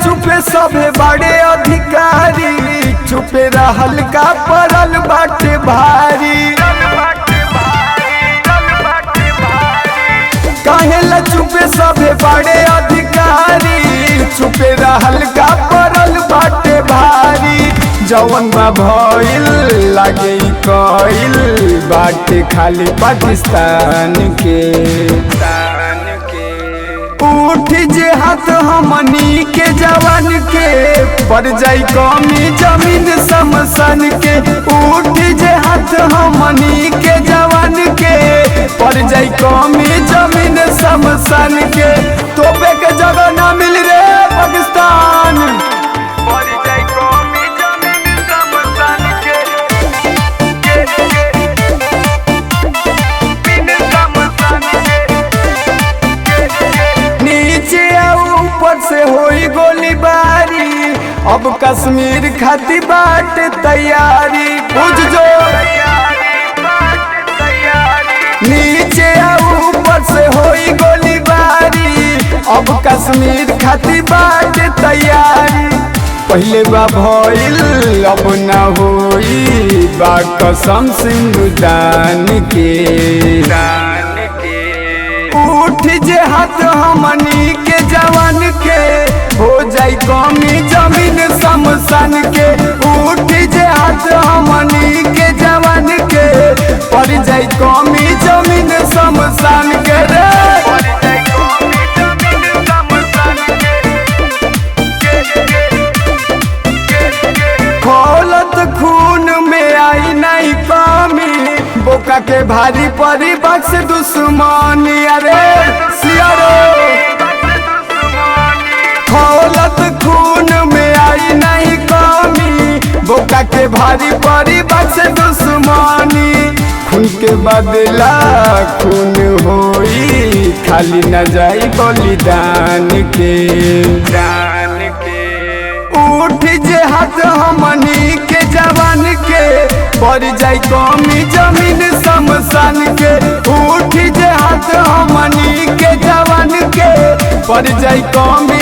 छुपे सभे बड़े अधिकारी, छुपे रहल का पड़ल बाटे भारी। काहेला छुपे सभे बड़े अधिकारी, छुपे रहल का पड़ल बाटे भारी। जवन बा भइल लागे कइल बाटे खाली पाकिस्तान के। उठ जे हाथ हमनी के जवान के, पड़ जाई कमी जमीन शमशान के। उठ जे हाथ हमनी के जवान के, पड़ जाई कमी जमीन शमशान के। तोपे के जगह ना मिल रे पाकिस्तान। से होई गोलीबारी, अब कश्मीर खाती बाट तैयारी। बुझ जो नीचे ऊपर से होई गोलीबारी, अब कश्मीर खाती बाट तैयारी। पहले बा भइल अब ना होई, बा कसम सिंधुदान के। उठ जे हाथ हमनी के जवान के, हो जाई कमी जमीन शमशान के। उठ जे हाथ हमनी के जवान के, पड़ जाई कमी जमीन शमशान के रे। खोलत खून में आई नहीं कमी, बोका के भारी परी बक्स दुश्मनी। अरे सियारो खोलत खून में आई नहीं कमी, बोका के भारी परी बक्स दुश्मनी। खून के बदला खून होई, खाली न जाई बलिदान के। उठ जे हाथ हमनी के जवान के, पड़ जाई कमी जमीन शमशान के। उठ जे हाथ हमनी के जवान के, पड़ जाई कमी